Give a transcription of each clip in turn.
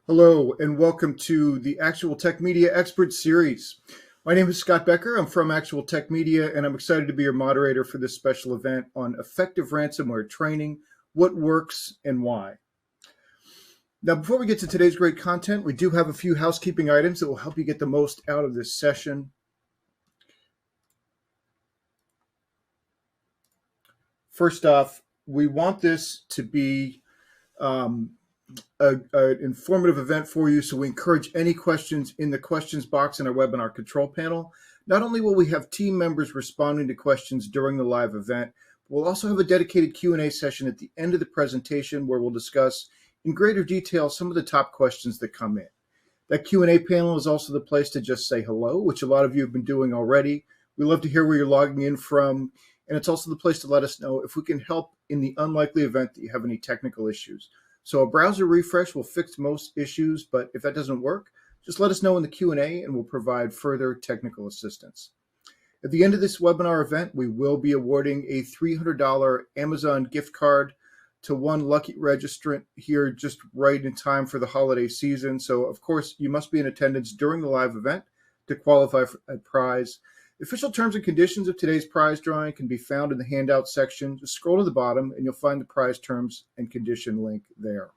Hello, and welcome to the Actual Tech Media Expert Series. My name is Scott Becker. I'm from Actual Tech Media, and I'm excited to be your moderator for this special event on effective ransomware training, what works, and why. Now, before we get to today's great content, we do have a few housekeeping items that will help you get the most out of this session. First off, we want this to be an informative event for you, so we encourage any questions in the questions box in our webinar control panel. Not only will we have team members responding to questions during the live event, we'll also have a dedicated Q&A session at the end of the presentation where we'll discuss in greater detail some of the top questions that come in. That Q&A panel is also the place to just say hello, which a lot of you have been doing already. We love to hear where you're logging in from, and it's also the place to let us know if we can help in the unlikely event that you have any technical issues. So a browser refresh will fix most issues, but if that doesn't work, just let us know in the Q&A and we'll provide further technical assistance. At the end of this webinar event, we will be awarding a $300 Amazon gift card to one lucky registrant here just right in time for the holiday season. So of course, you must be in attendance during the live event to qualify for a prize. The official terms and conditions of today's prize drawing can be found in the handout section. Just scroll to the bottom and you'll find the prize terms and condition link there.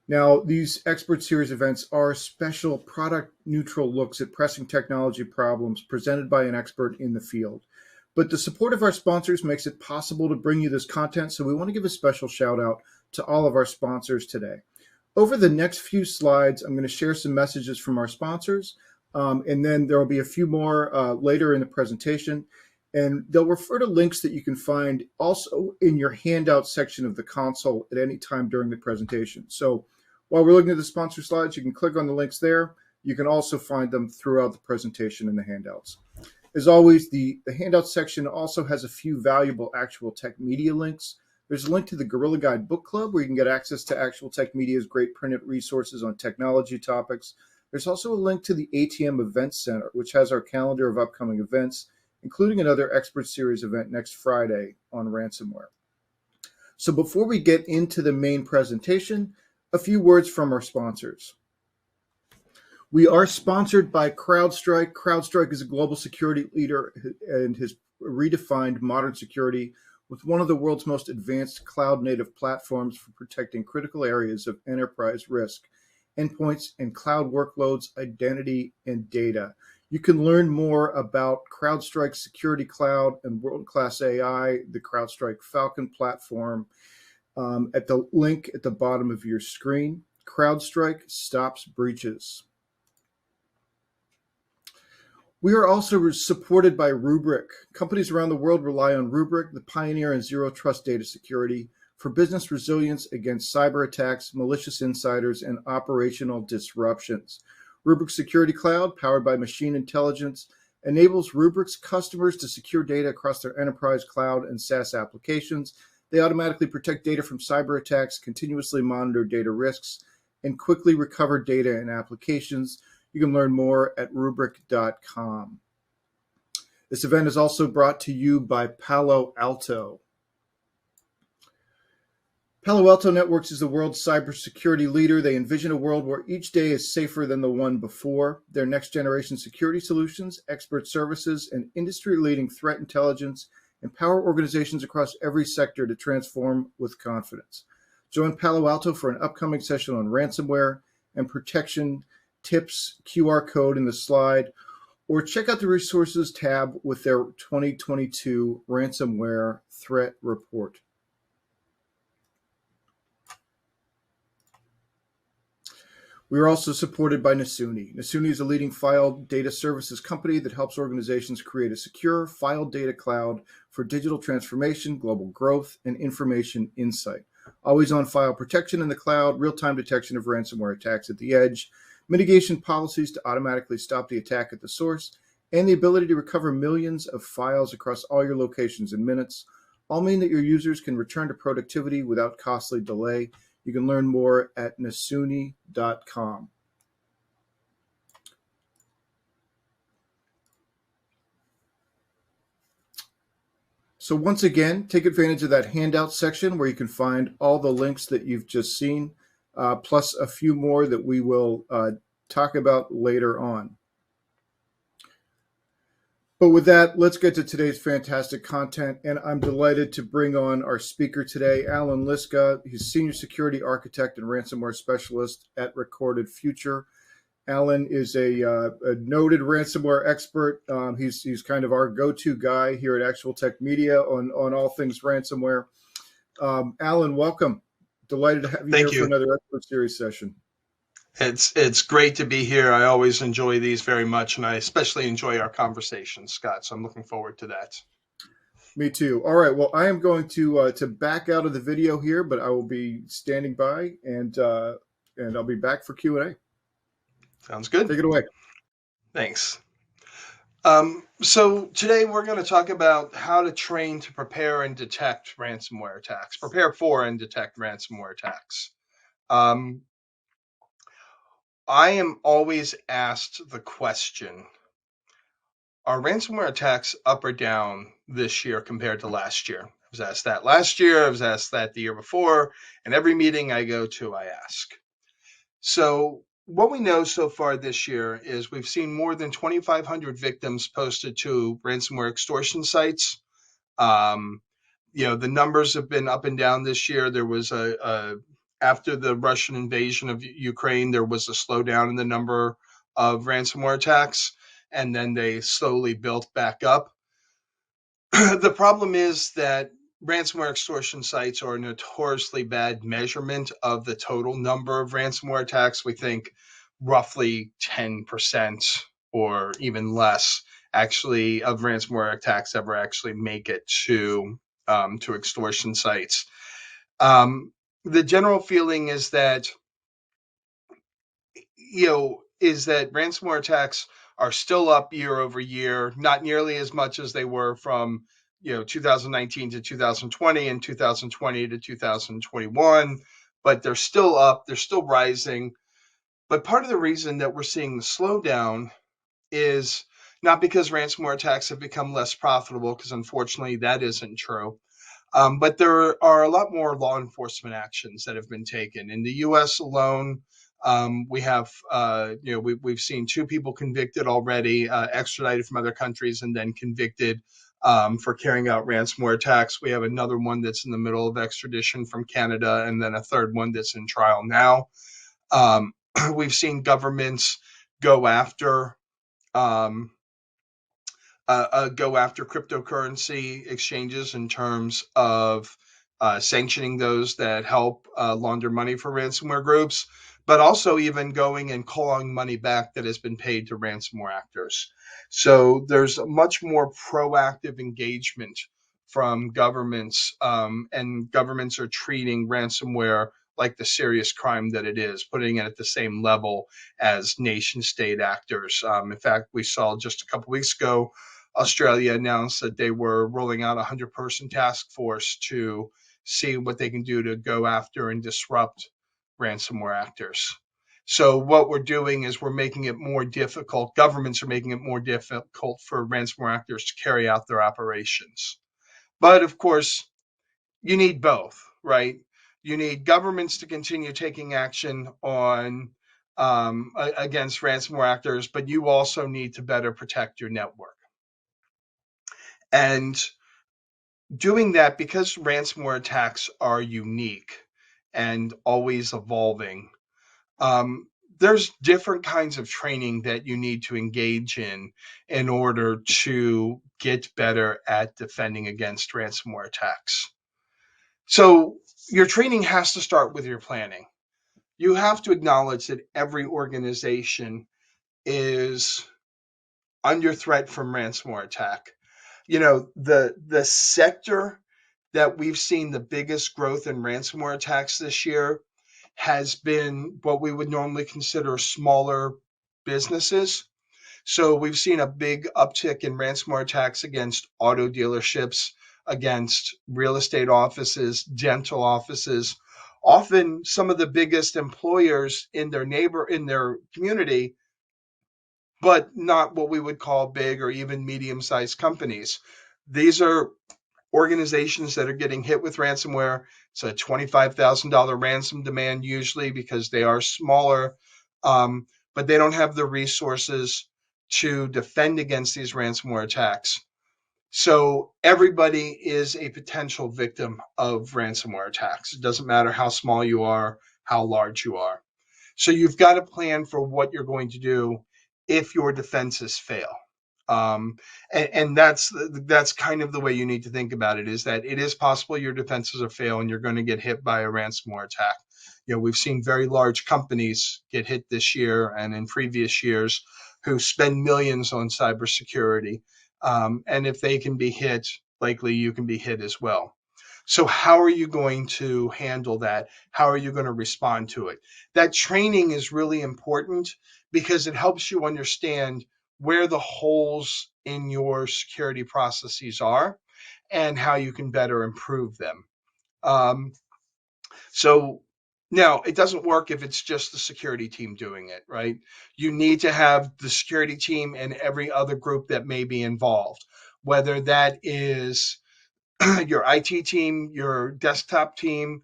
Now, these expert series events are special product neutral looks at pressing technology problems presented by an expert in the field. But the support of our sponsors makes it possible to bring you this content, so we want to give a special shout out to all of our sponsors today. Over the next few slides, I'm going to share some messages from our sponsors, and then there will be a few more later in the presentation, and they'll refer to links that you can find also in your handout section of the console at any time during the presentation. So while we're looking at the sponsor slides, you can click on the links there. You can also find them throughout the presentation in the handouts. As always, the handout section also has a few valuable Actual Tech Media links. There's a link to the Gorilla Guide Book Club where you can get access to Actual Tech Media's great printed resources on technology topics. There's also a link to the ATM Events Center, which has our calendar of upcoming events, including another expert series event next Friday on ransomware. So before we get into the main presentation, a few words from our sponsors. We are sponsored by CrowdStrike. CrowdStrike is a global security leader and has redefined modern security with one of the world's most advanced cloud-native platforms for protecting critical areas of enterprise risk, endpoints and cloud workloads, identity, and data. You can learn more about CrowdStrike Security Cloud and world-class AI, the CrowdStrike Falcon platform, at the link at the bottom of your screen. CrowdStrike stops breaches. We are also supported by Rubrik. Companies around the world rely on Rubrik, the pioneer in zero trust data security, for business resilience against cyber attacks, malicious insiders, and operational disruptions. Rubrik Security Cloud, powered by machine intelligence, enables Rubrik's customers to secure data across their enterprise cloud and SaaS applications. They automatically protect data from cyber attacks, continuously monitor data risks, and quickly recover data and applications. You can learn more at Rubrik.com. This event is also brought to you by Palo Alto. Palo Alto Networks is the world's cybersecurity leader. They envision a world where each day is safer than the one before. Their next-generation security solutions, expert services, and industry-leading threat intelligence empower organizations across every sector to transform with confidence. Join Palo Alto for an upcoming session on ransomware and protection tips, QR code in the slide, or check out the resources tab with their 2022 ransomware threat report. We are also supported by Nasuni. Nasuni is a leading file data services company that helps organizations create a secure file data cloud for digital transformation, global growth, and information insight. Always on file protection in the cloud, real-time detection of ransomware attacks at the edge, mitigation policies to automatically stop the attack at the source, and the ability to recover millions of files across all your locations in minutes, all mean that your users can return to productivity without costly delay. You can learn more at nasuni.com. So once again, take advantage of that handout section where you can find all the links that you've just seen, plus a few more that we will talk about later on. But with that, let's get to today's fantastic content. And I'm delighted to bring on our speaker today, Alan Liska. He's Senior Security Architect and Ransomware Specialist at Recorded Future. Alan is a noted ransomware expert. He's kind of our go-to guy here at Actual Tech Media on all things ransomware. Alan, welcome. Delighted to have you Thank here you. for another expert series session. It's great to be here. I always enjoy these very much, and I especially enjoy our conversations, Scott. So I'm looking forward to that. Me too. All right. Well, I am going to back out of the video here, but I will be standing by, and I'll be back for Q&A. Sounds good. Take it away. Thanks. So today we're going to talk about how to train to prepare and detect ransomware attacks. Prepare for and detect ransomware attacks. I am always asked the question, are ransomware attacks up or down this year compared to last year? I was asked that last year. I was asked that the year before. And every meeting I go to, I ask. So what we know so far this year is we've seen more than 2,500 victims posted to ransomware extortion sites. The numbers have been up and down this year. There was after the Russian invasion of Ukraine, there was a slowdown in the number of ransomware attacks, and then they slowly built back up. The problem is that ransomware extortion sites are a notoriously bad measurement of the total number of ransomware attacks. We think roughly 10% or even less actually of ransomware attacks ever actually make it to extortion sites. The general feeling is that ransomware attacks are still up year over year, not nearly as much as they were from 2019 to 2020 and 2020 to 2021, but they're still up, they're still rising. But part of the reason that we're seeing the slowdown is not because ransomware attacks have become less profitable, because unfortunately that isn't true. But there are a lot more law enforcement actions that have been taken. In the U.S. alone, we have, we've seen 2 people convicted already, extradited from other countries, and then convicted for carrying out ransomware attacks. We have another one that's in the middle of extradition from Canada, and then a third one that's in trial now. We've seen governments go after cryptocurrency exchanges in terms of sanctioning those that help launder money for ransomware groups, but also even going and calling money back that has been paid to ransomware actors. So there's a much more proactive engagement from governments, and governments are treating ransomware like the serious crime that it is, putting it at the same level as nation state actors. In fact, we saw just a couple weeks ago, Australia announced that they were rolling out a 100-person task force to see what they can do to go after and disrupt ransomware actors. So what we're doing is we're making it more difficult. Governments are making it more difficult for ransomware actors to carry out their operations. But of course, you need both, right? You need governments to continue taking action on against ransomware actors, but you also need to better protect your network. And doing that, because ransomware attacks are unique and always evolving, there's different kinds of training that you need to engage in order to get better at defending against ransomware attacks. So your training has to start with your planning. You have to acknowledge that every organization is under threat from ransomware attack. The sector that we've seen the biggest growth in ransomware attacks this year has been what we would normally consider smaller businesses. So we've seen a big uptick in ransomware attacks against auto dealerships, against real estate offices, dental offices, often some of the biggest employers in their community, but not what we would call big or even medium-sized companies. These are organizations that are getting hit with ransomware. It's a $25,000 ransom demand usually because they are smaller, but they don't have the resources to defend against these ransomware attacks. So everybody is a potential victim of ransomware attacks. It doesn't matter how small you are, how large you are. So you've got to plan for what you're going to do if your defenses fail. And that's kind of the way you need to think about it, is that it is possible your defenses are fail and you're going to get hit by a ransomware attack. We've seen very large companies get hit this year and in previous years who spend millions on cybersecurity. And if they can be hit, likely you can be hit as well. So how are you going to handle that? How are you going to respond to it? That training is really important because it helps you understand where the holes in your security processes are and how you can better improve them. So now it doesn't work if it's just the security team doing it, right? You need to have the security team and every other group that may be involved, whether that is your IT team, your desktop team,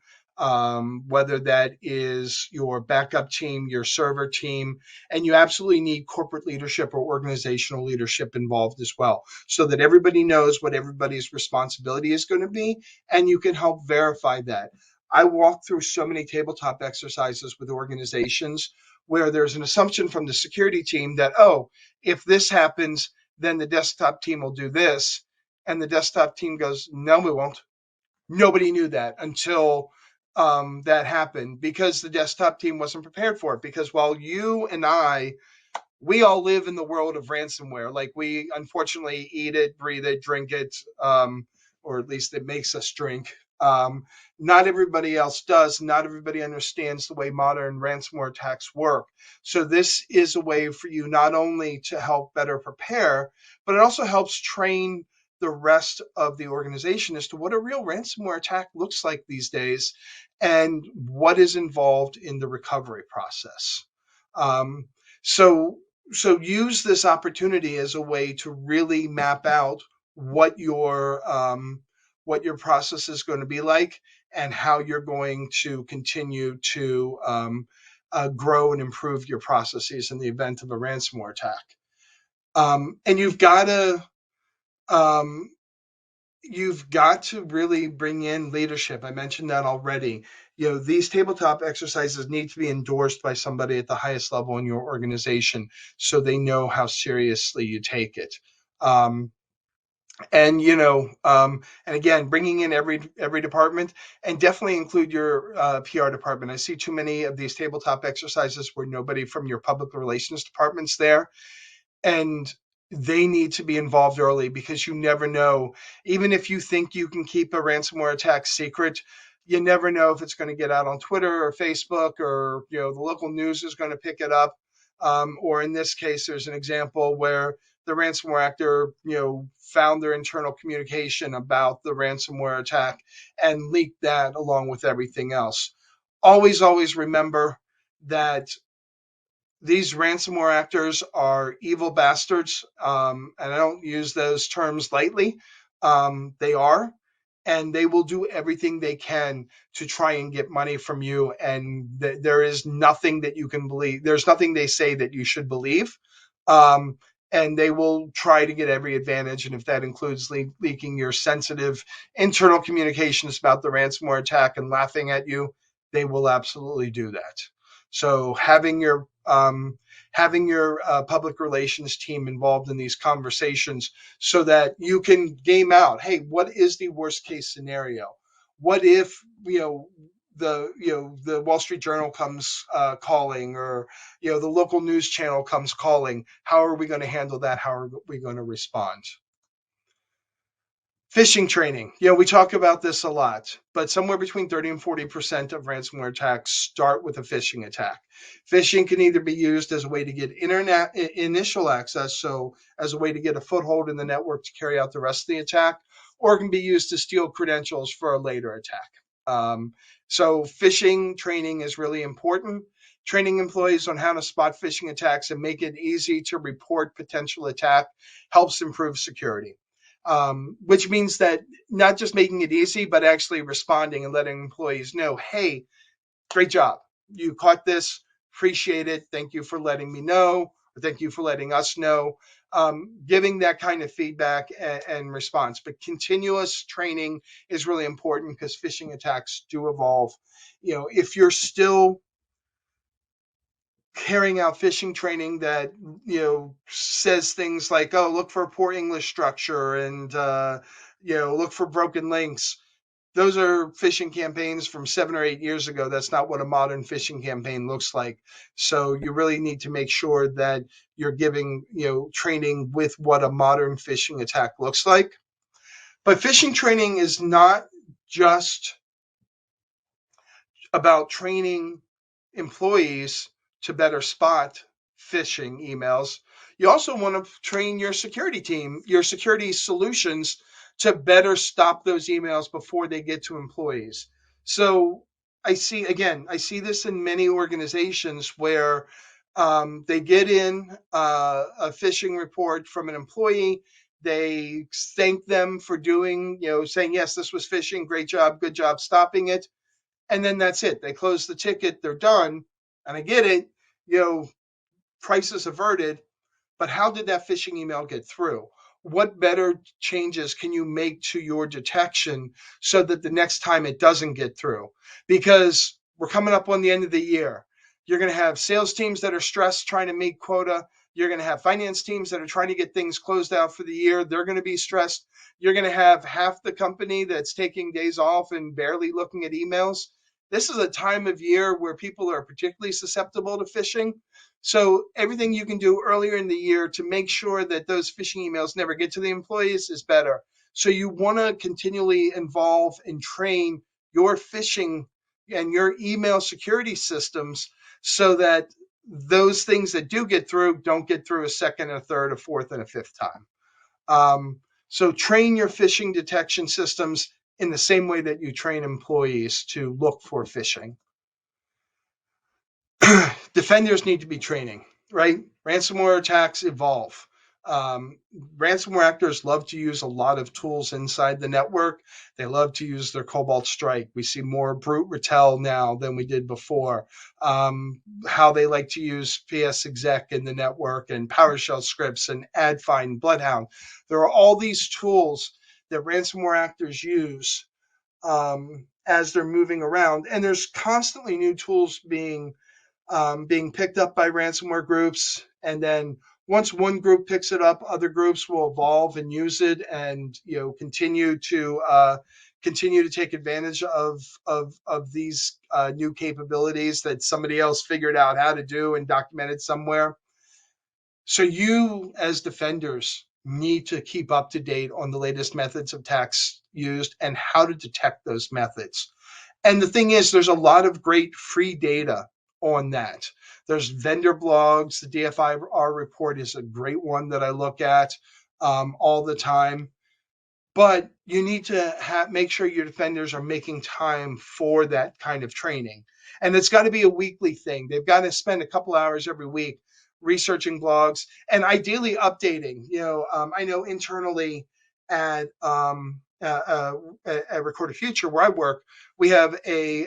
whether that is your backup team, your server team, and you absolutely need corporate leadership or organizational leadership involved as well, so that everybody knows what everybody's responsibility is going to be, and you can help verify that. I walk through so many tabletop exercises with organizations where there's an assumption from the security team that, oh, if this happens, then the desktop team will do this. And the desktop team goes, no, we won't. Nobody knew that until that happened, because the desktop team wasn't prepared for it. Because while you and we all live in the world of ransomware. Like, we unfortunately eat it, breathe it, drink it, or at least it makes us drink. Not everybody else does. Not everybody understands the way modern ransomware attacks work. So this is a way for you not only to help better prepare, but it also helps train the rest of the organization as to what a real ransomware attack looks like these days and what is involved in the recovery process. Um, so so use this opportunity as a way to really map out what your process is going to be like and how you're going to continue to grow and improve your processes in the event of a ransomware attack. And um, you've got to really bring in leadership. I mentioned that already. These tabletop exercises need to be endorsed by somebody at the highest level in your organization so they know how seriously you take it. Um, and again, bringing in every department, and definitely include your PR department. I see too many of these tabletop exercises where nobody from your public relations department's there, and they need to be involved early, because you never know. Even if you think you can keep a ransomware attack secret, you never know if it's going to get out on Twitter or Facebook, or the local news is going to pick it up. Or in this case, there's an example where the ransomware actor found their internal communication about the ransomware attack and leaked that along with everything else. Always remember that these ransomware actors are evil bastards, and I don't use those terms lightly. They are, and they will do everything they can to try and get money from you. And there is nothing that you can believe. There's nothing they say that you should believe. Um, and they will try to get every advantage. And if that includes leaking your sensitive internal communications about the ransomware attack and laughing at you, they will absolutely do that. So having your public relations team involved in these conversations, so that you can game out, hey, what is the worst case scenario? What if the Wall Street Journal comes calling, or the local news channel comes calling? How are we going to handle that? How are we going to respond? Phishing training. We talk about this a lot, but somewhere between 30 and 40% of ransomware attacks start with a phishing attack. Phishing can either be used as a way to get internet initial access, so as a way to get a foothold in the network to carry out the rest of the attack, or it can be used to steal credentials for a later attack. So phishing training is really important. Training employees on how to spot phishing attacks and make it easy to report potential attack helps improve security. which means that not just making it easy, but actually responding and letting employees know, hey, great job. You caught this. Appreciate it. Thank you for letting me know. Or thank you for letting us know. Giving that kind of feedback and response. But continuous training is really important because phishing attacks do evolve. If you're still carrying out phishing training that says things like, oh, look for poor English structure and look for broken links, those are phishing campaigns from 7 or 8 years ago. That's not what a modern phishing campaign looks like. So you really need to make sure that you're giving training with what a modern phishing attack looks like. But phishing training is not just about training employees to better spot phishing emails. You also want to train your security team, your security solutions to better stop those emails before they get to employees. So I see this in many organizations where they get in a phishing report from an employee. They thank them for saying, yes, this was phishing. Great job. Good job stopping it, and then that's it. They close the ticket, they're done. And I get it, crisis averted, but how did that phishing email get through? What better changes can you make to your detection so that the next time it doesn't get through? Because we're coming up on the end of the year. You're going to have sales teams that are stressed trying to meet quota. You're going to have finance teams that are trying to get things closed out for the year. They're going to be stressed. You're going to have half the company that's taking days off and barely looking at emails. This is a time of year where people are particularly susceptible to phishing. So everything you can do earlier in the year to make sure that those phishing emails never get to the employees is better. So you want to continually involve and train your phishing and your email security systems so that those things that do get through don't get through a second, a third, a fourth, and a fifth time. So train your phishing detection systems in the same way that you train employees to look for phishing. Defenders need to be training, right? Ransomware attacks evolve. Um, Ransomware actors love to use a lot of tools inside the network. They love to use their Cobalt Strike. We see more Brute Retell now than we did before. How they like to use PS exec in the network and PowerShell scripts and AdFind, Bloodhound. There are all these tools that ransomware actors use as they're moving around, and there's constantly new tools being picked up by ransomware groups. And then once one group picks it up, other groups will evolve and use it, and continue to take advantage of these new capabilities that somebody else figured out how to do and documented somewhere. So you, as defenders, need to keep up to date on the latest methods of attacks used and how to detect those methods. And the thing is, there's a lot of great free data on that. There's vendor blogs. The DFIR report is a great one that I look at all the time. But you need to make sure your defenders are making time for that kind of training. And it's got to be a weekly thing. They've got to spend a couple hours every week researching blogs and ideally updating. I know internally at Record a Future, where I work, we have a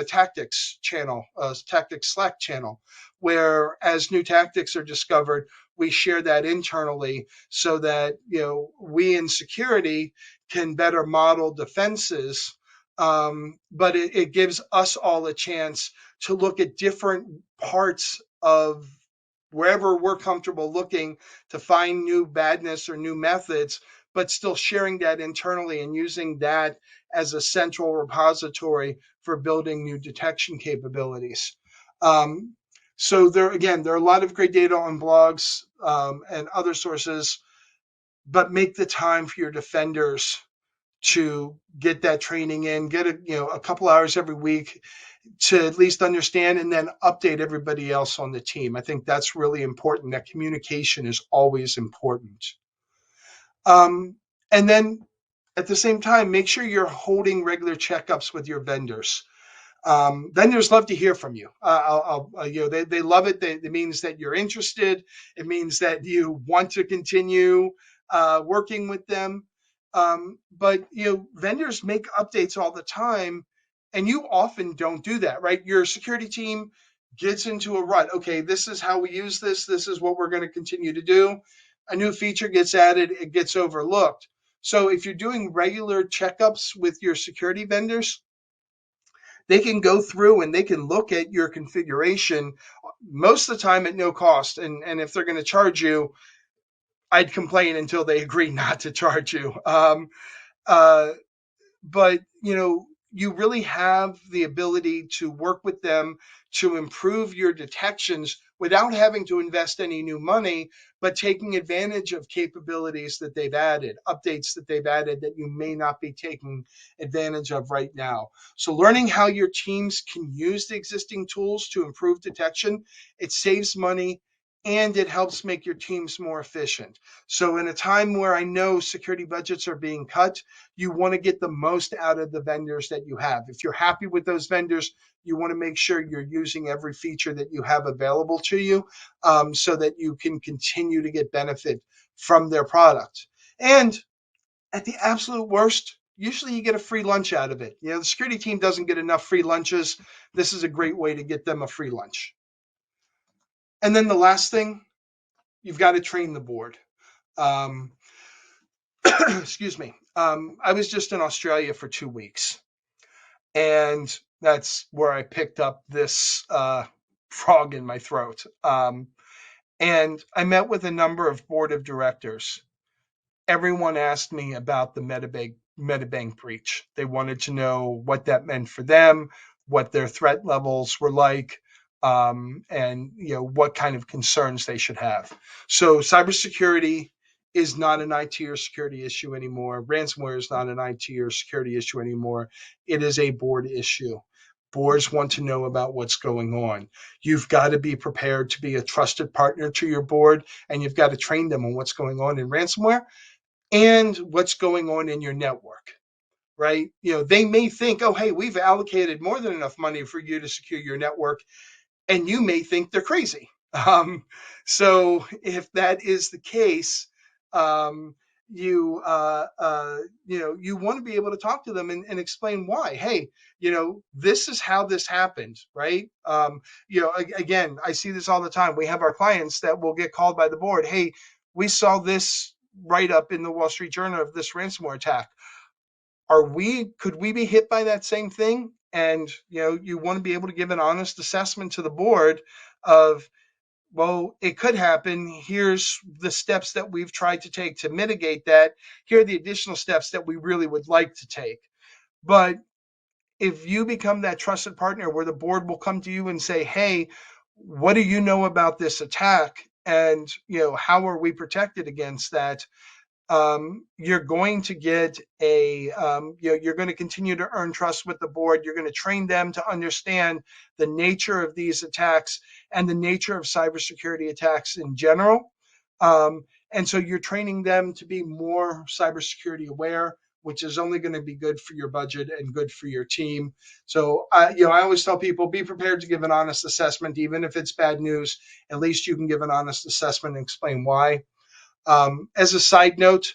tactics channel, a tactics Slack channel, where as new tactics are discovered, we share that internally so that we in security can better model defenses. But it gives us all a chance to look at different parts of wherever we're comfortable looking to find new badness or new methods, but still sharing that internally and using that as a central repository for building new detection capabilities. So there are a lot of great data on blogs and other sources, but make the time for your defenders to get that training in, get a couple hours every week to at least understand and then update everybody else on the team. I think that's really important. That communication is always important. And then at the same time, make sure you're holding regular checkups with your vendors. Vendors love to hear from you. They love it. It means that you're interested. It means that you want to continue. working with them. But vendors make updates all the time, and you often don't do that, right? Your security team gets into a rut. Okay, this is how we use this. This is what we're going to continue to do. A new feature gets added, it gets overlooked. So if you're doing regular checkups with your security vendors, they can go through and they can look at your configuration most of the time at no cost. And if they're going to charge you, I'd complain until they agree not to charge you. Uh, but you really have the ability to work with them to improve your detections without having to invest any new money, but taking advantage of capabilities that they've added, updates that they've added that you may not be taking advantage of right now. So learning how your teams can use the existing tools to improve detection, it saves money and it helps make your teams more efficient. So in a time where I know security budgets are being cut, you want to get the most out of the vendors that you have. If you're happy with those vendors, you want to make sure you're using every feature that you have available to you, so that you can continue to get benefit from their product. And at the absolute worst, usually you get a free lunch out of it. The security team doesn't get enough free lunches. This is a great way to get them a free lunch. And then the last thing, you've got to train the board. Um, excuse me. I was just in Australia for 2 weeks, and that's where I picked up this frog in my throat. And I met with a number of board of directors. Everyone asked me about the Metabank breach. They wanted to know what that meant for them, what their threat levels were like, and what kind of concerns they should have. So cybersecurity is not an IT or security issue anymore. Ransomware is not an IT or security issue anymore. It is a board issue. Boards want to know about what's going on. You've got to be prepared to be a trusted partner to your board, and you've got to train them on what's going on in ransomware and what's going on in your network, right? They may think, oh, hey, we've allocated more than enough money for you to secure your network, and you may think they're crazy. So if that is the case, you want to be able to talk to them and explain why. Hey, this is how this happened, right? Again, I see this all the time. We have our clients that will get called by the board. Hey, we saw this write up in the Wall Street Journal of this ransomware attack. Could we be hit by that same thing? And you want to be able to give an honest assessment to the board of, well, it could happen. Here's the steps that we've tried to take to mitigate that. Here are the additional steps that we really would like to take. But if you become that trusted partner where the board will come to you and say, hey, what do you know about this attack? And how are we protected against that? You're going to get you're going to continue to earn trust with the board. You're going to train them to understand the nature of these attacks and the nature of cybersecurity attacks in general. And so you're training them to be more cybersecurity aware, which is only going to be good for your budget and good for your team. So, I always tell people, be prepared to give an honest assessment, even if it's bad news. At least you can give an honest assessment and explain why. As a side note,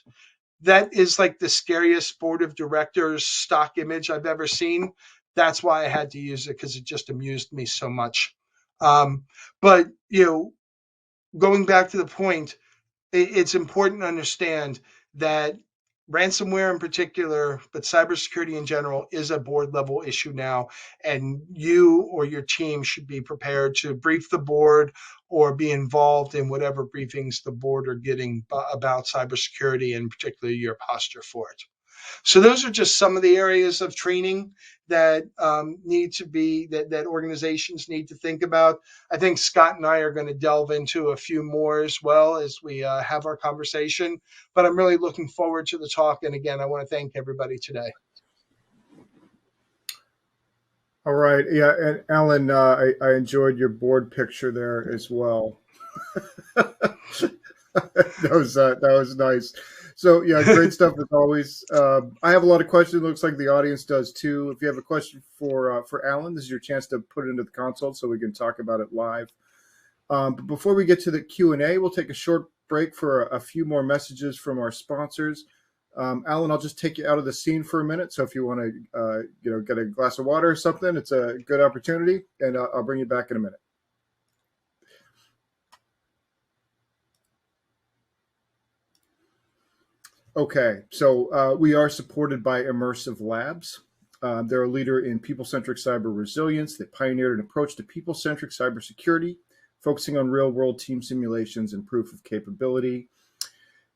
that is like the scariest board of directors stock image I've ever seen. That's why I had to use it, because it just amused me so much. But going back to the point, it's important to understand that ransomware in particular, but cybersecurity in general, is a board level issue now. And you or your team should be prepared to brief the board or be involved in whatever briefings the board are getting about cybersecurity, and particularly your posture for it. So those are just some of the areas of training that need to be that organizations need to think about. I think Scott and I are going to delve into a few more as well as we have our conversation. But I'm really looking forward to the talk. And again, I want to thank everybody today. All right. Yeah. And Alan, I enjoyed your board picture there as well. that was nice. So yeah, great stuff as always. I have a lot of questions. Looks like the audience does too. If you have a question for Alan, this is your chance to put it into the console so we can talk about it live. But before we get to the Q&A, we'll take a short break for a few more messages from our sponsors. Alan, I'll just take you out of the scene for a minute. So if you want to, get a glass of water or something, it's a good opportunity, and I'll bring you back in a minute. Okay, so we are supported by Immersive Labs. They're a leader in people-centric cyber resilience. They pioneered an approach to people-centric cybersecurity, focusing on real-world team simulations and proof of capability.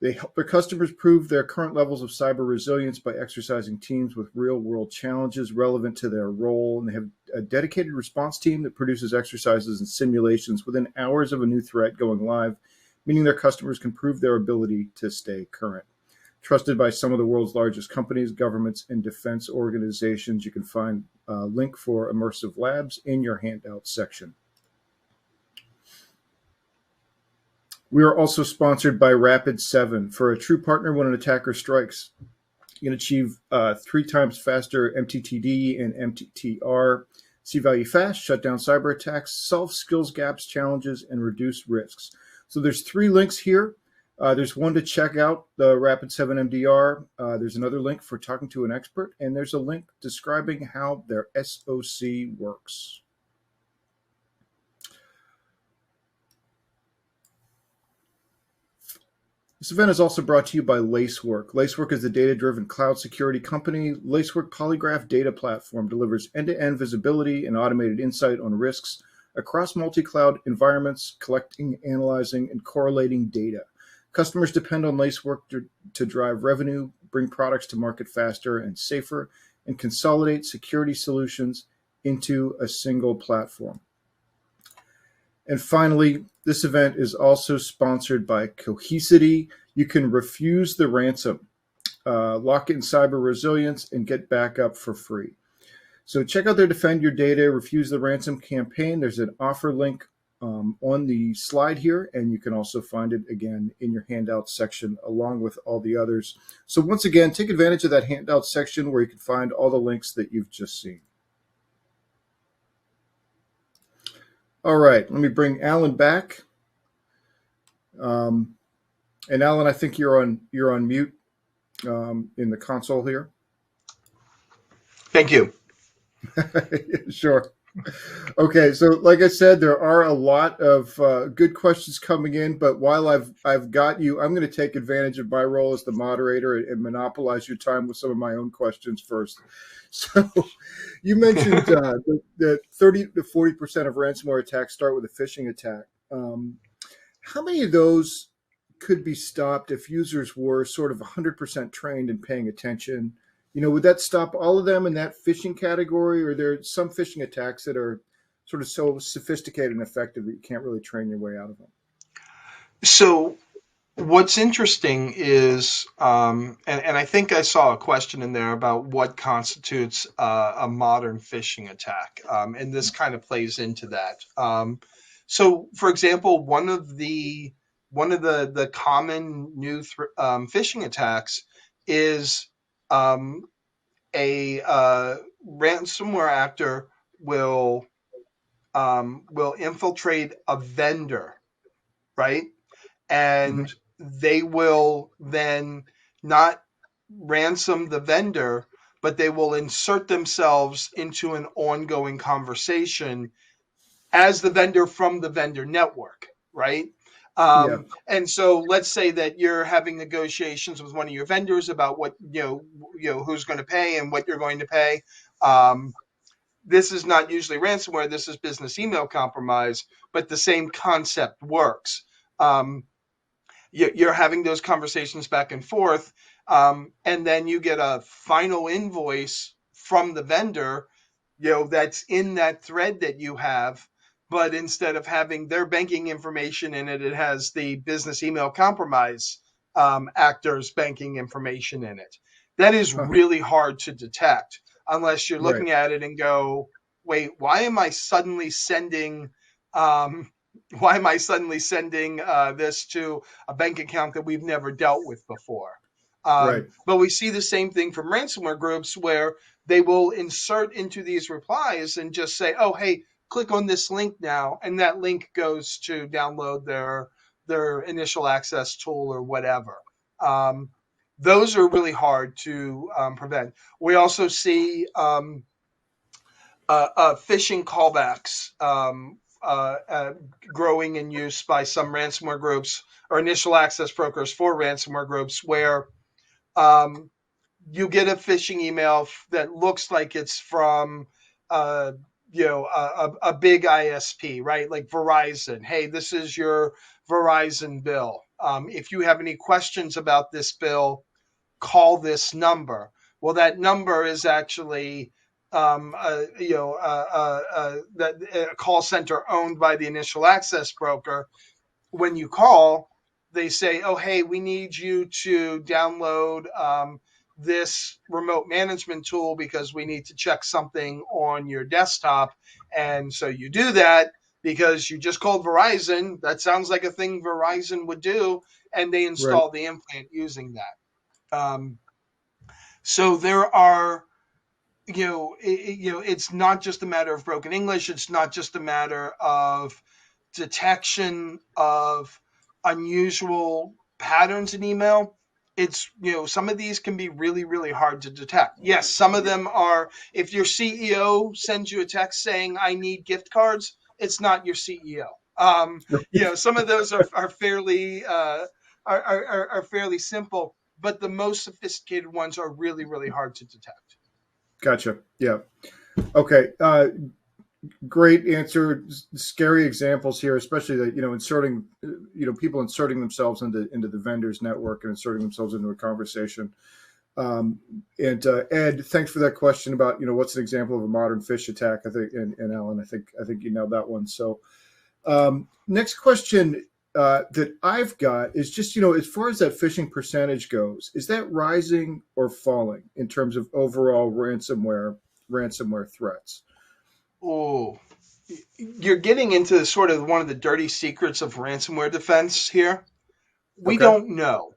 They help their customers prove their current levels of cyber resilience by exercising teams with real-world challenges relevant to their role. And they have a dedicated response team that produces exercises and simulations within hours of a new threat going live, meaning their customers can prove their ability to stay current. Trusted by some of the world's largest companies, governments, and defense organizations. You can find a link for Immersive Labs in your handout section. We are also sponsored by Rapid7. For a true partner when an attacker strikes, you can achieve 3 times faster MTTD and MTTR. See value fast, shut down cyber attacks, solve skills gaps, challenges, and reduce risks. So there's 3 links here. There's one to check out the Rapid7 MDR. There's another link for talking to an expert, and there's a link describing how their SOC works. This event is also brought to you by Lacework. Lacework is a data-driven cloud security company. Lacework Polygraph Data Platform delivers end-to-end visibility and automated insight on risks across multi-cloud environments, collecting, analyzing, and correlating data. Customers depend on Lacework to drive revenue, bring products to market faster and safer, and consolidate security solutions into a single platform. And finally, this event is also sponsored by Cohesity. You can refuse the ransom, lock in cyber resilience, and get backup for free. So check out their Defend Your Data, Refuse the Ransom campaign. There's an offer link on the slide here, and you can also find it again in your handout section along with all the others. So once again, take advantage of that handout section where you can find all the links that you've just seen. All right, let me bring Alan back. And Alan, I think you're on mute in the console here. Thank you. Sure. Okay, so like I said, there are a lot of good questions coming in, but while I've got you, I'm going to take advantage of my role as the moderator and monopolize your time with some of my own questions first. So you mentioned that 30 to 40% of ransomware attacks start with a phishing attack. How many of those could be stopped if users were sort of 100% trained and paying attention? Would that stop all of them in that phishing category, or are there some phishing attacks that are sort of so sophisticated and effective that you can't really train your way out of them? So what's interesting is, and I think I saw a question in there about what constitutes a modern phishing attack, and this kind of plays into that. So, for example, one of the common new phishing attacks is a ransomware actor will infiltrate a vendor, right? And they will then not ransom the vendor, but they will insert themselves into an ongoing conversation as the vendor from the vendor network, right? And so let's say that you're having negotiations with one of your vendors about what, who's going to pay and what you're going to pay. This is not usually ransomware. This is business email compromise, but the same concept works. You're having those conversations back and forth, and then you get a final invoice from the vendor, that's in that thread that you have. But instead of having their banking information in it, it has the business email compromise actor's banking information in it. That is really hard to detect unless you're looking at it and go, wait, why am I suddenly sending this to a bank account that we've never dealt with before? But we see the same thing from ransomware groups where they will insert into these replies and just say, oh, hey, click on this link now. And that link goes to download their their initial access tool or whatever. Um, those are really hard to prevent. We also see phishing callbacks growing in use by some ransomware groups or initial access brokers for ransomware groups, where um, you get a phishing email that looks like it's from uh, a big ISP, right? Like Verizon. Hey, this is your Verizon bill. If you have any questions about this bill, call this number. Well, that number is actually a call center owned by the initial access broker. When you call, they say, "Oh, hey, we need you to download this remote management tool because we need to check something on your desktop." And so you do that because you just called Verizon. That sounds like a thing Verizon would do, and they Right. install the implant using that. So there are, it's not just a matter of broken English. It's not just a matter of detection of unusual patterns in email. It's, some of these can be really, really hard to detect. Yes, some of them are, if your CEO sends you a text saying, I need gift cards, it's not your CEO. Some of those are fairly, are fairly simple, but the most sophisticated ones are really, really hard to detect. Gotcha. Yeah. Okay. Great answer. Scary examples here, especially that inserting, people inserting themselves into the vendor's network and inserting themselves into a conversation. And Ed, thanks for that question about what's an example of a modern phish attack. I think, and Alan, I think you nailed that one. So next question that I've got is just as far as that phishing percentage goes, is that rising or falling in terms of overall ransomware threats? Oh, you're getting into sort of one of the dirty secrets of ransomware defense here. We Okay. don't know.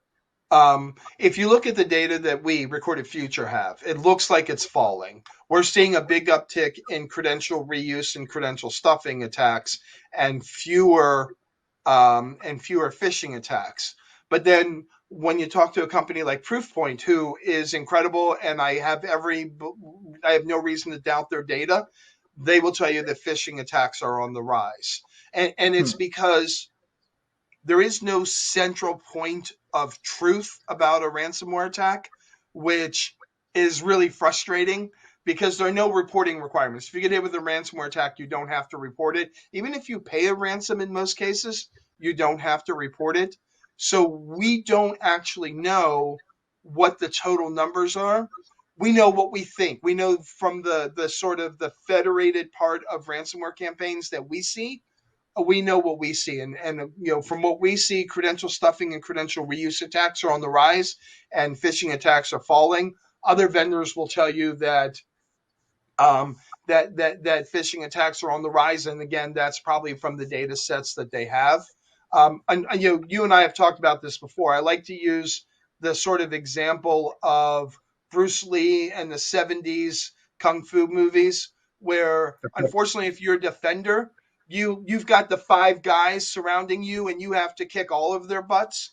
If you look at the data that we, Recorded Future, have, it looks like it's falling. We're seeing a big uptick in credential reuse and credential stuffing attacks, and fewer phishing attacks. But then when you talk to a company like Proofpoint, who is incredible, and I have no reason to doubt their data, they will tell you that phishing attacks are on the rise, and Hmm. it's because there is no central point of truth about a ransomware attack, which is really frustrating because there are no reporting requirements. If you get hit with a ransomware attack, you don't have to report it. Even if you pay a ransom in most cases, you don't have to report it. So we don't actually know what the total numbers are. We know what we think. We know from the sort of the federated part of ransomware campaigns that we see, we know what we see, and from what we see, credential stuffing and credential reuse attacks are on the rise, and phishing attacks are falling. Other vendors will tell you that um, that phishing attacks are on the rise, and again, that's probably from the data sets that they have. And you and I have talked about this before. I like to use the sort of example of Bruce Lee and the '70s kung fu movies, where unfortunately, if you're a defender, you've got the five guys surrounding you, and you have to kick all of their butts.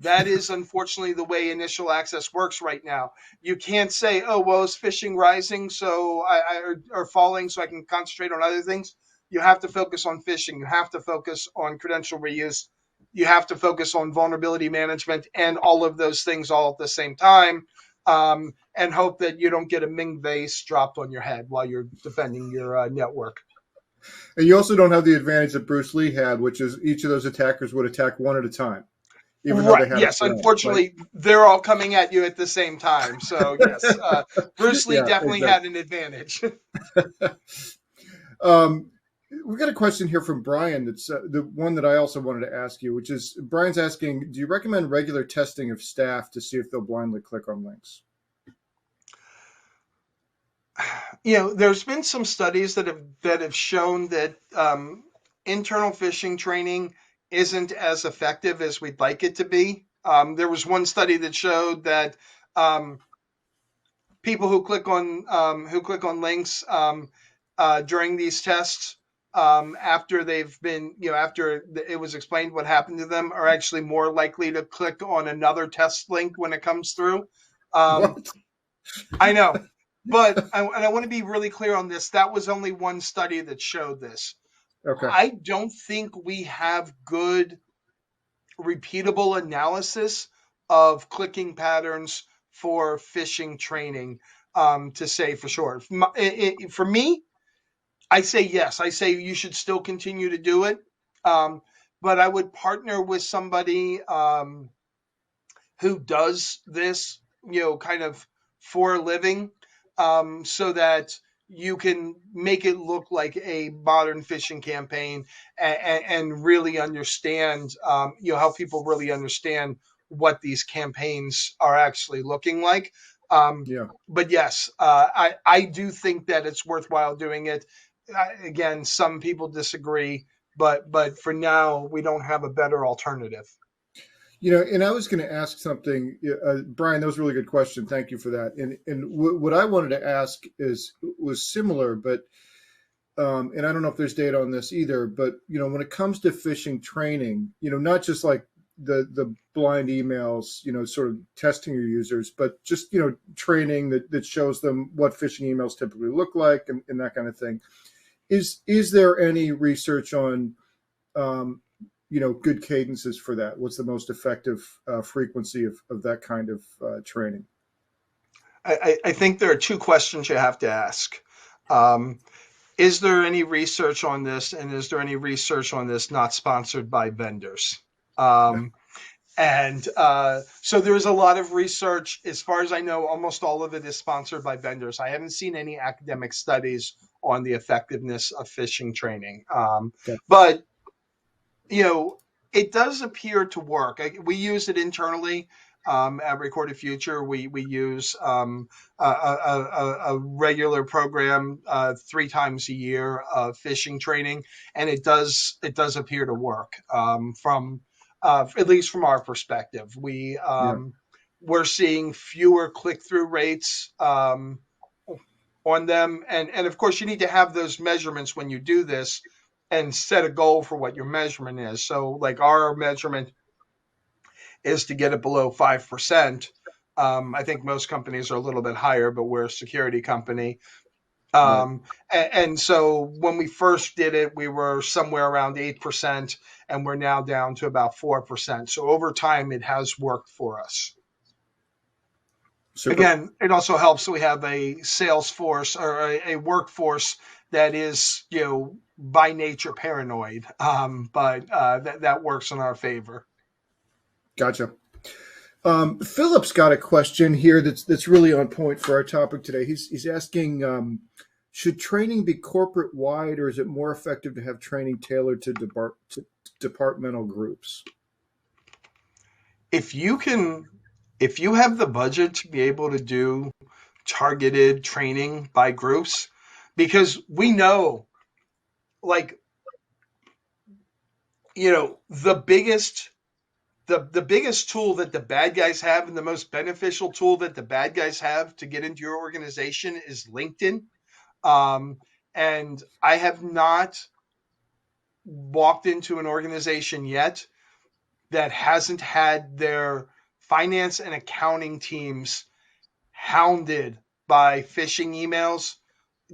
That is unfortunately the way initial access works right now. You can't say, "Oh, well, is phishing rising, so or falling, so I can concentrate on other things." You have to focus on phishing. You have to focus on credential reuse. You have to focus on vulnerability management and all of those things all at the same time, and hope that you don't get a Ming vase dropped on your head while you're defending your network. And you also don't have the advantage that Bruce Lee had, which is each of those attackers would attack one at a time, even though they Right. had a Yes. plan, right? Unfortunately, they're all coming at you at the same time. So yes, Bruce Lee Yeah, definitely exactly. had an advantage. um, we got a question here from Brian. That's the one that I also wanted to ask you, which is Brian's asking, do you recommend regular testing of staff to see if they'll blindly click on links? There's been some studies that have shown that internal phishing training isn't as effective as we'd like it to be. There was one study that showed that um, people who click on links during these tests after they've been, after it was explained what happened to them, are actually more likely to click on another test link when it comes through. Um, What? I know, but I want to be really clear on this. That was only one study that showed this. Okay. I don't think we have good repeatable analysis of clicking patterns for phishing training, to say for sure. For me, I say yes. I say you should still continue to do it, um, but I would partner with somebody who does this, kind of for a living, so that you can make it look like a modern phishing campaign, and really understand, how people really understand what these campaigns are actually looking like. Um, Yeah. but yes, I do think that it's worthwhile doing it. Again, some people disagree, but for now, we don't have a better alternative. And I was going to ask something, Brian. That was a really good question. Thank you for that. And what I wanted to ask was similar, but and I don't know if there's data on this either. But when it comes to phishing training, not just like the blind emails, sort of testing your users, but just training that shows them what phishing emails typically look like, and that kind of thing. Is there any research on um, good cadences for that? What's the most effective frequency of that kind of training? I think there are two questions you have to ask. Um, is there any research on this, and is there any research on this not sponsored by vendors? Um, and so there's a lot of research. As far as I know, almost all of it is sponsored by vendors. I haven't seen any academic studies on the effectiveness of phishing training. Okay. But you know, it does appear to work. We use it internally, at Recorded Future. We use, a regular program, 3 times a year of phishing training, and it does appear to work, from, at least from our perspective. Yeah. We're seeing fewer click through rates, on them, and of course you need to have those measurements when you do this, and set a goal for what your measurement is. So, like, our measurement is to get it below 5%. I think most companies are a little bit higher, but we're a security company. Right. And so when we first did it, we were somewhere around 8%, and we're now down to about 4%. So over time, it has worked for us. Super. Again, it also helps that we have a sales force, or a workforce that is, by nature paranoid. But that works in our favor. Gotcha. Philip's got a question here that's really on point for our topic today. He's asking, should training be corporate wide, or is it more effective to have training tailored to departmental groups? If you can, if you have the budget to be able to do targeted training by groups, because we know, like, the biggest tool that the bad guys have, and the most beneficial tool that the bad guys have to get into your organization, is LinkedIn. Um, and I have not walked into an organization yet that hasn't had their finance and accounting teams hounded by phishing emails,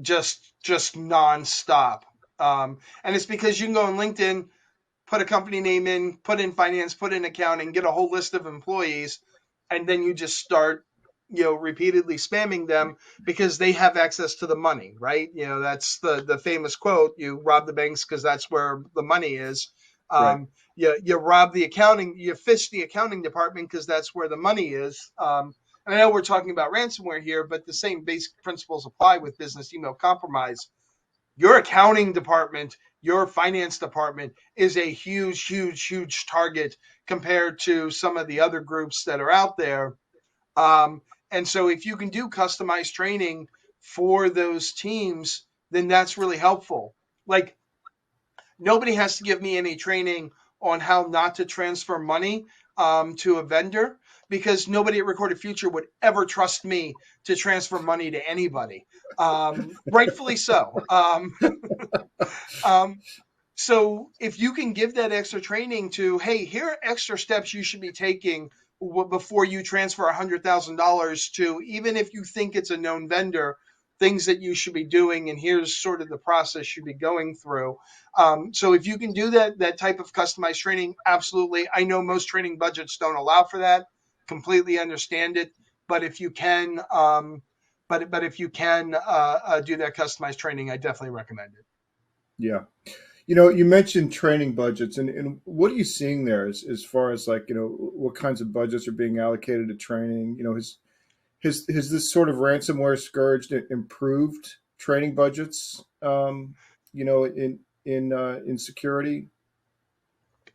just nonstop. And it's because you can go on LinkedIn, put a company name in, put in finance, put in accounting, get a whole list of employees, and then you just start, repeatedly spamming them because they have access to the money, right? That's the famous quote: "You rob the banks because that's where the money is." Right. You rob the accounting, you fish the accounting department because that's where the money is. And I know we're talking about ransomware here, but the same basic principles apply with business email compromise. Your accounting department, your finance department is a huge, huge, huge target compared to some of the other groups that are out there. And so if you can do customized training for those teams, then that's really helpful. Like, nobody has to give me any training on how not to transfer money, to a vendor, because nobody at Recorded Future would ever trust me to transfer money to anybody. Rightfully so. Um, so if you can give that extra training to, hey, here are extra steps you should be taking before you transfer $100,000 to, even if you think it's a known vendor, things that you should be doing, and here's sort of the process you'd be going through. So if you can do that type of customized training, absolutely. I know most training budgets don't allow for that. Completely understand it, but if you can, but if you can do that customized training, I definitely recommend it. Yeah. You mentioned training budgets, and what are you seeing there as far as like, what kinds of budgets are being allocated to training? Has this sort of ransomware scourge improved training budgets, in security?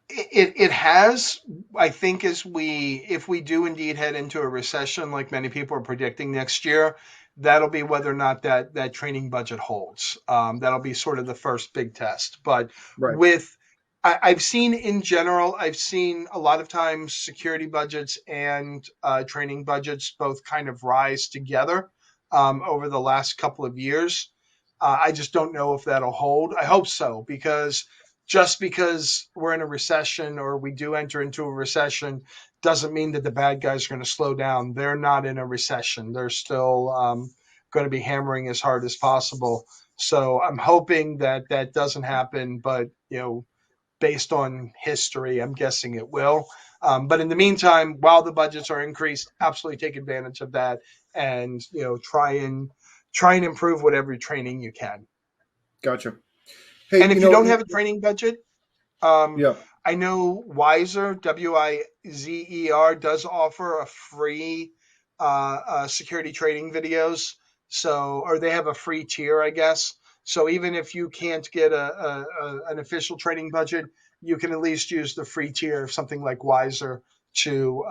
It has. I think as we if we do indeed head into a recession like many people are predicting next year, that'll be whether or not that training budget holds. That'll be sort of the first big test. But Right. with I've seen in general, I've seen a lot of times security budgets and training budgets both kind of rise together over the last couple of years. I just don't know if that'll hold. I hope so, because just because we're in a recession or we do enter into a recession doesn't mean that the bad guys are going to slow down. They're not in a recession. They're still going to be hammering as hard as possible. So I'm hoping that that doesn't happen, but based on history, I'm guessing it will. But in the meantime, while the budgets are increased, absolutely take advantage of that, and try and improve whatever training you can. Gotcha. Hey, And if you don't have a training budget, um, yeah. I know Wizer, Wizer, does offer a free security training videos. So, or they have a free tier, I guess. So even if you can't get an official training budget, you can at least use the free tier of something like Wizer to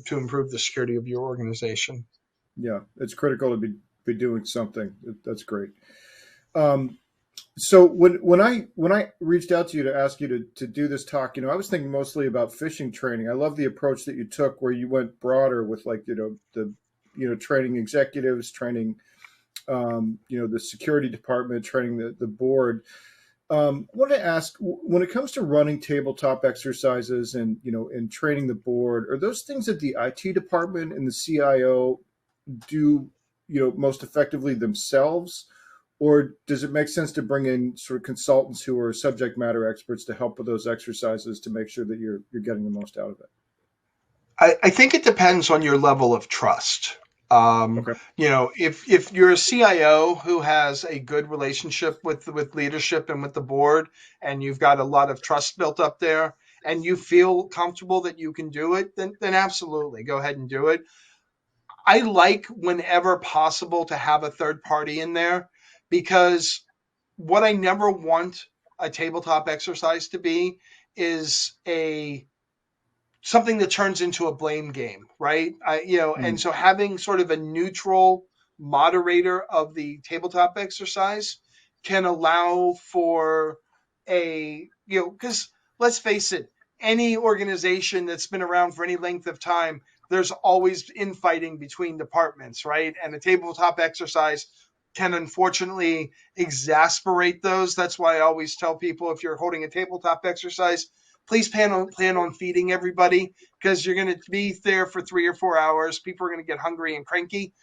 improve the security of your organization. Yeah, it's critical to be doing something. That's great. Um, so when I reached out to you to ask you to do this talk, I was thinking mostly about phishing training. I love the approach that you took, where you went broader with, like, the training executives, training the security department, training the board. I want to ask, when it comes to running tabletop exercises and training the board, are those things that the IT department and the CIO do, most effectively themselves? Or does it make sense to bring in sort of consultants who are subject matter experts to help with those exercises to make sure that you're getting the most out of it? I think it depends on your level of trust. Okay. If you're a CIO who has a good relationship with leadership and with the board, and you've got a lot of trust built up there, and you feel comfortable that you can do it, then absolutely go ahead and do it. I like whenever possible to have a third party in there, because what I never want a tabletop exercise to be is a something that turns into a blame game, right? And Mm, so having sort of a neutral moderator of the tabletop exercise can allow for because let's face it, any organization that's been around for any length of time, there's always infighting between departments, right? And a tabletop exercise can unfortunately exasperate those. That's why I always tell people, if you're holding a tabletop exercise, please plan on feeding everybody, because you're going to be there for 3 or 4 hours. People are going to get hungry and cranky.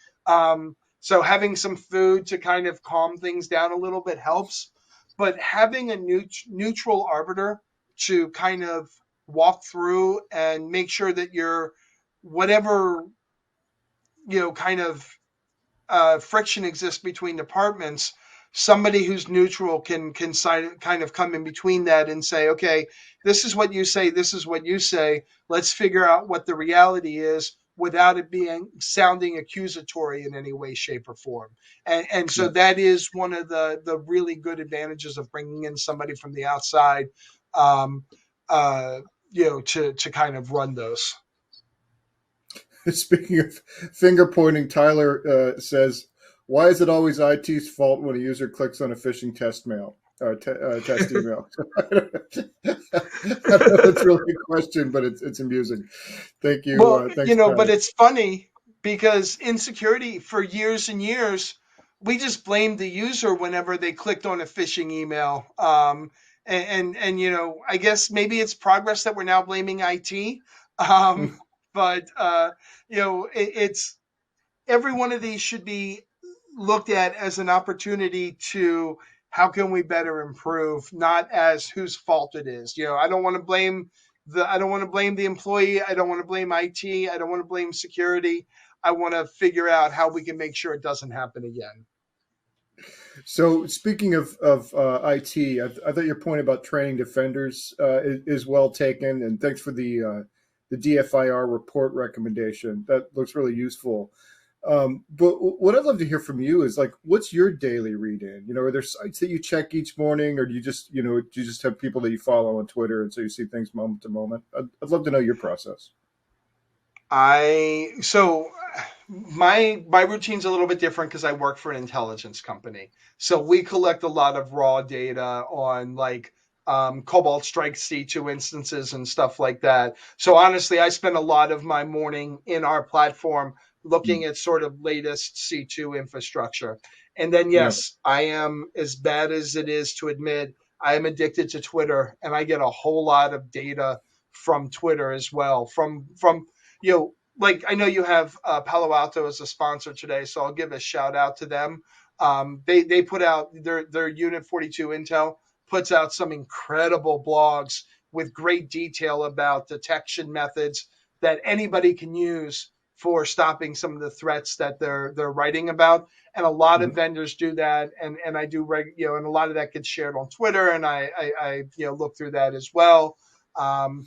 So having some food to kind of calm things down a little bit helps. But having a neutral arbiter to kind of walk through and make sure that you're whatever kind of friction exists between departments, somebody who's neutral can kind of come in between that and say, okay, this is what you say, this is what you say. Let's figure out what the reality is without it being sounding accusatory in any way, shape, or form. And so yeah. that is one of the really good advantages of bringing in somebody from the outside, um, uh, to kind of run those. Speaking of finger pointing, Tyler says, "Why is it always IT's fault when a user clicks on a phishing test email?" I don't know if it's really a question, but it's amusing. Thank you. Well, Thanks, but Tyler. it's funny because in security for years and years, we just blamed the user whenever they clicked on a phishing email. And you know, I guess maybe it's progress that we're now blaming IT. Um, but you know, it's every one of these should be looked at as an opportunity to how can we better improve, not as whose fault it is. You know, I don't want to blame the employee. I don't want to blame IT. I don't want to blame security. I want to figure out how we can make sure it doesn't happen again. So speaking of IT, I thought your point about training defenders is well taken, and thanks for the DFIR report recommendation. That looks really useful. But what I'd love to hear from you is like, what's your daily read in? You know, are there sites that you check each morning, or do you just do you just have people that you follow on Twitter, and so you see things moment to moment? I'd love to know your process. I so my routine's a little bit different because I work for an intelligence company. So we collect a lot of raw data on like Cobalt Strike C2 instances and stuff like that. So honestly, I spend a lot of my morning in our platform looking Mm. at sort of latest C2 infrastructure. And then Yeah. yes, I am, as bad as it is to admit, I am addicted to Twitter, and I get a whole lot of data from Twitter as well. From you know, like I know you have Palo Alto as a sponsor today, so I'll give a shout out to them. They put out their Unit 42 Intel puts out some incredible blogs with great detail about detection methods that anybody can use for stopping some of the threats that they're writing about. And a lot of Mhm. vendors do that, and I do you know, and a lot of that gets shared on Twitter, and I you know, look through that as well. Um,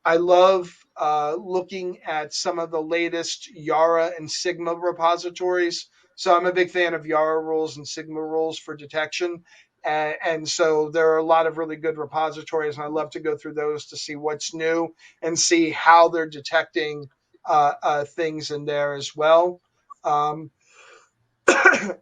I love looking at some of the latest Yara and Sigma repositories. So I'm a big fan of Yara rules and Sigma rules for detection. And so there are a lot of really good repositories, and I love to go through those to see what's new and see how they're detecting things in there as well. Um,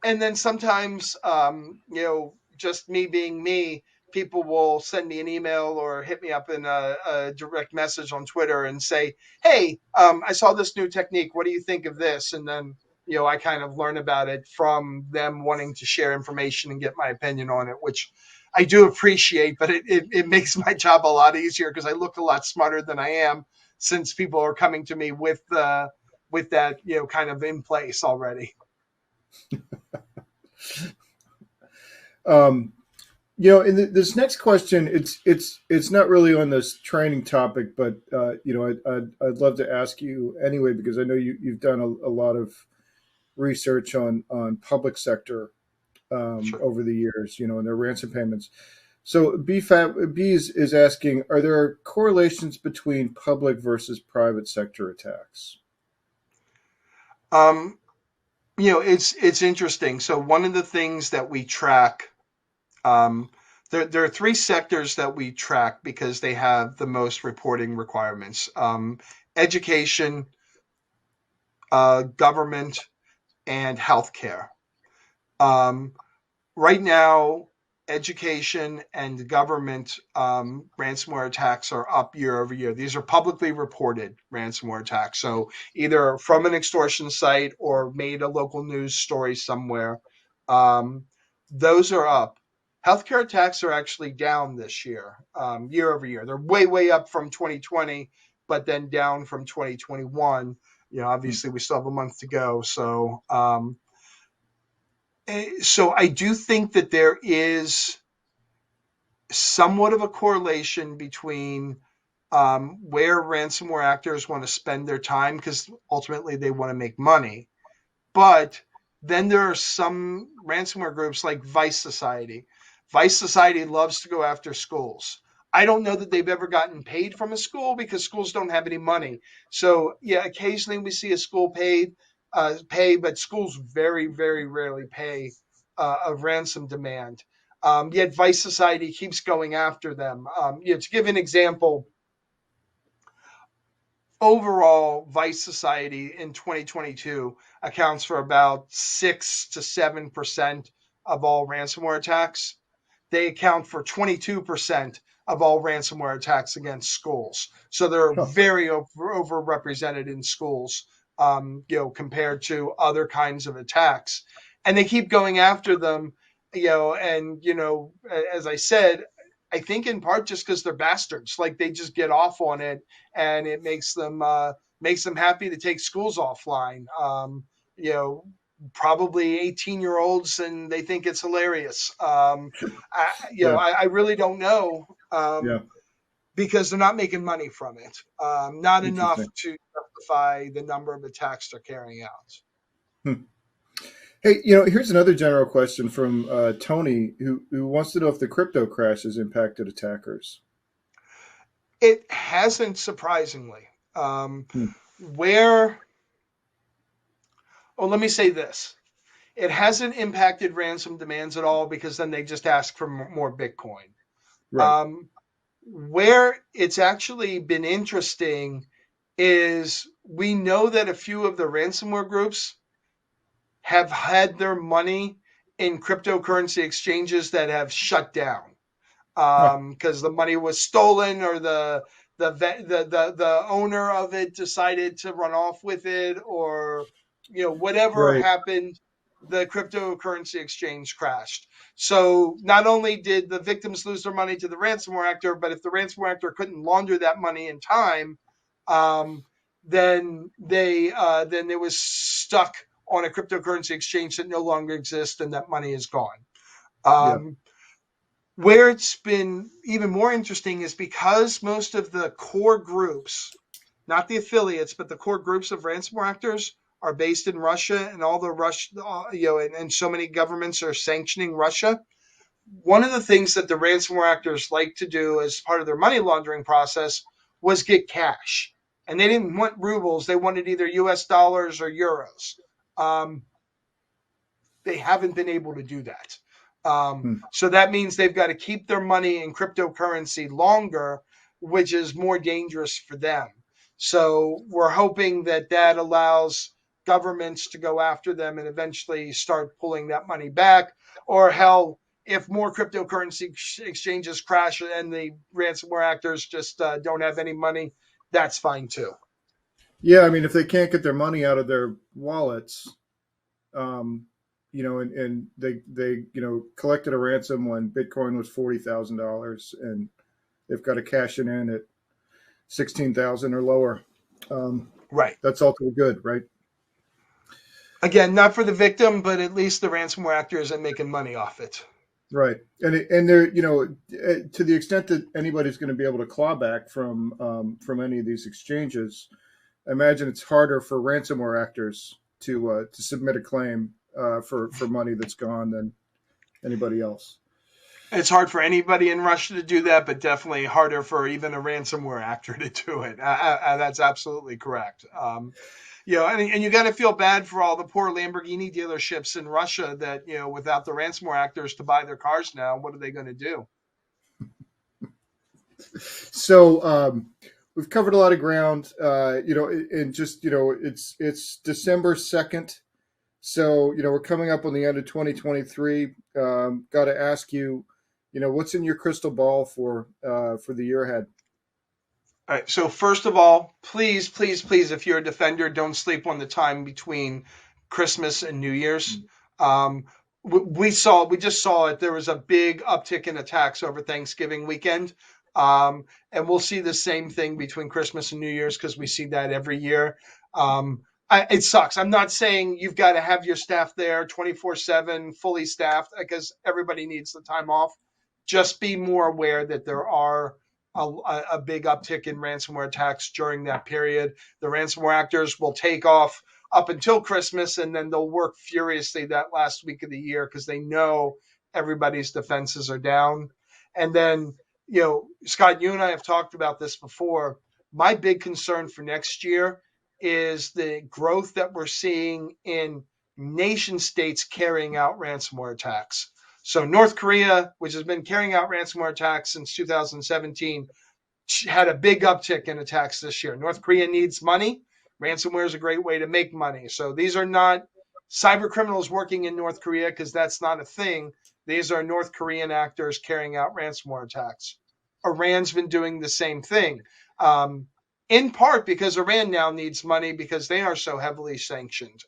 and then sometimes, you know, just me being me, people will send me an email or hit me up in a direct message on Twitter and say, "Hey, I saw this new technique. What do you think of this?" And then, you know, I kind of learn about it from them wanting to share information and get my opinion on it, which I do appreciate. But it makes my job a lot easier because I look a lot smarter than I am since people are coming to me with that, you know, kind of in place already. Um, in this next question, it's not really on this training topic, but I'd love to ask you anyway because I know you've done a lot of research on public sector Sure. over the years, and their ransom payments. So B is asking, are there correlations between public versus private sector attacks? Um, you know, it's interesting. So one of the things that we track, um, there are three sectors that we track because they have the most reporting requirements: education, government, and healthcare. Um, right now, education and government ransomware attacks are up year over year. These are publicly reported ransomware attacks. So either from an extortion site or made a local news story somewhere. Um, those are up. Healthcare attacks are actually down this year, year over year. They're way, way up from 2020, but then down from 2021. You know, Hmm. obviously we still have a month to go. So I do think that there is somewhat of a correlation between where ransomware actors want to spend their time because ultimately they want to make money. But then there are some ransomware groups like Vice Society. Vice Society loves to go after schools. I don't know that they've ever gotten paid from a school because schools don't have any money. So yeah, occasionally we see a school pay, but schools very, very rarely pay a ransom demand. Yet Vice Society keeps going after them. You know, to give an example, overall, Vice Society in 2022 accounts for about 6 to 7% of all ransomware attacks. They account for 22% of all ransomware attacks against schools. So they're Huh. very overrepresented in schools, you know, compared to other kinds of attacks. and they keep going after them, and as I said, I think in part just because they're bastards, like they just get off on it, and it makes them happy to take schools offline. You know, Probably 18-year-olds, and they think it's hilarious. Yeah. I really don't know, Yeah. because they're not making money from it, not enough Interesting. to justify the number of attacks they're carrying out. Hmm. Hey, here's another general question from Tony, who wants to know if the crypto crash has impacted attackers. It hasn't, surprisingly. Hmm. Where, oh, let me say this. It hasn't impacted ransom demands at all because then they just ask for more Bitcoin. Right. Um, where it's actually been interesting is we know that a few of the ransomware groups have had their money in cryptocurrency exchanges that have shut down Huh. because the money was stolen, or the owner of it decided to run off with it, or whatever Right. happened, the cryptocurrency exchange crashed. So not only did the victims lose their money to the ransomware actor, but if the ransomware actor couldn't launder that money in time, um, then it was stuck on a cryptocurrency exchange that no longer exists, and that money is gone. Yeah. Um, where it's been even more interesting is because most of the core groups, not the affiliates, but the core groups of ransomware actors are based in Russia, and all the Russia, and so many governments are sanctioning Russia. One of the things that the ransomware actors like to do as part of their money laundering process was get cash. And they didn't want rubles, they wanted either US dollars or euros. Um, they haven't been able to do that. Hmm. So that means they've got to keep their money in cryptocurrency longer, which is more dangerous for them. So we're hoping that that allows governments to go after them and eventually start pulling that money back. Or hell, if more cryptocurrency exchanges crash and the ransomware actors just don't have any money, that's fine too. Yeah. I mean, if they can't get their money out of their wallets, um, and they collected a ransom when Bitcoin was $40,000, and they've got to cash it in at 16,000 or lower. Um, Right. that's all too good, right? Again, not for the victim, but at least the ransomware actor isn't making money off it. Right. And they're to the extent that anybody's going to be able to claw back from any of these exchanges, I imagine it's harder for ransomware actors to submit a claim for money that's gone than anybody else. It's hard for anybody in Russia to do that, but definitely harder for even a ransomware actor to do it. That's absolutely correct. And you got to feel bad for all the poor Lamborghini dealerships in Russia that, without the ransomware actors to buy their cars now, what are they going to do? So we've covered a lot of ground. And just it's December 2nd. So, we're coming up on the end of 2023. Got to ask you, what's in your crystal ball for the year ahead? All right. So first of all, please, please, please, if you're a defender, don't sleep on the time between Christmas and New Year's. Um, we just saw it. There was a big uptick in attacks over Thanksgiving weekend, and we'll see the same thing between Christmas and New Year's because we see that every year. It sucks. I'm not saying you've got to have your staff there 24/7, fully staffed, because everybody needs the time off. Just be more aware that there are a big uptick in ransomware attacks during that period. The ransomware actors will take off up until Christmas, and then they'll work furiously that last week of the year because they know everybody's defenses are down. And then, Scott, you and I have talked about this before. My big concern for next year is the growth that we're seeing in nation states carrying out ransomware attacks. So North Korea, which has been carrying out ransomware attacks since 2017, had a big uptick in attacks this year. North Korea needs money. Ransomware is a great way to make money. So these are not cyber criminals working in North Korea because that's not a thing. These are North Korean actors carrying out ransomware attacks. Iran's been doing the same thing, in part because Iran now needs money because they are so heavily sanctioned.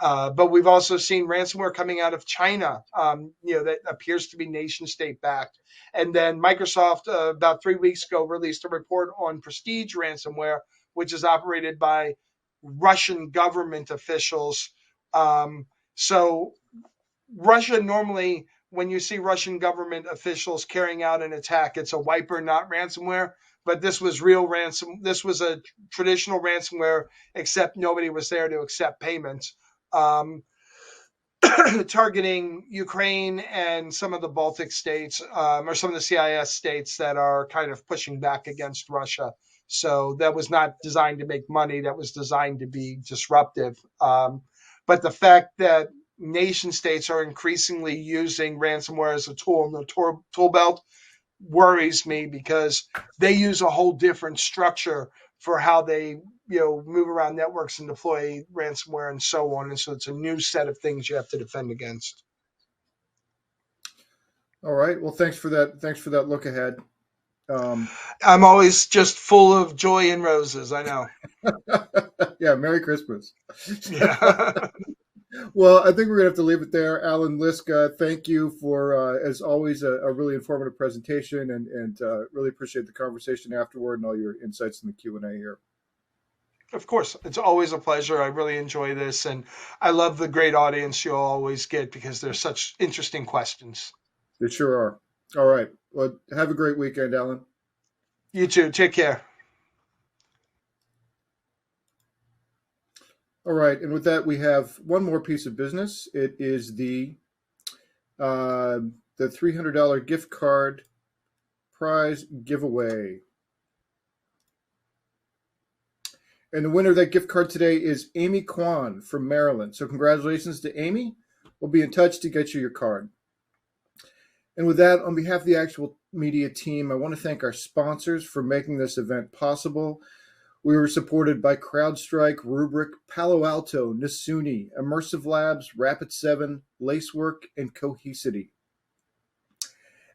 But we've also seen ransomware coming out of China, that appears to be nation state backed. And then Microsoft, about 3 weeks ago, released a report on Prestige ransomware, which is operated by Russian government officials. So Russia normally, when you see Russian government officials carrying out an attack, it's a wiper, not ransomware. But this was real ransom. This was a traditional ransomware, except nobody was there to accept payments. Um, Targeting Ukraine and some of the Baltic states, or some of the CIS states that are kind of pushing back against Russia. So that was not designed to make money. That was designed to be disruptive. But the fact that nation states are increasingly using ransomware as a tool in the tool belt worries me, because they use a whole different structure for how they move around networks and deploy ransomware and so on. And so it's a new set of things you have to defend against. All right. Well, thanks for that. Thanks for that look ahead. I'm always just full of joy and roses. I know. Yeah. Merry Christmas. Yeah. Well, I think we're going to have to leave it there. Alan Liska, thank you for, as always, a really informative presentation, and really appreciate the conversation afterward and all your insights in the Q&A here. Of course, it's always a pleasure. I really enjoy this, and I love the great audience you'll always get, because there's such interesting questions. They sure are. All right. Well, have a great weekend, Alan. You too. Take care. All right. And with that, we have one more piece of business. It is the $300 gift card prize giveaway. And the winner of that gift card today is Amy Kwan from Maryland. So congratulations to Amy. We'll be in touch to get you your card. And with that, on behalf of the Actual Media team, I want to thank our sponsors for making this event possible. We were supported by CrowdStrike, Rubrik, Palo Alto, Nasuni, Immersive Labs, Rapid7, Lacework, and Cohesity.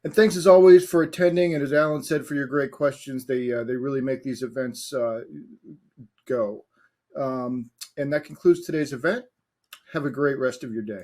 And thanks as always for attending, and as Alan said, for your great questions. They really make these events go. And that concludes today's event. Have a great rest of your day.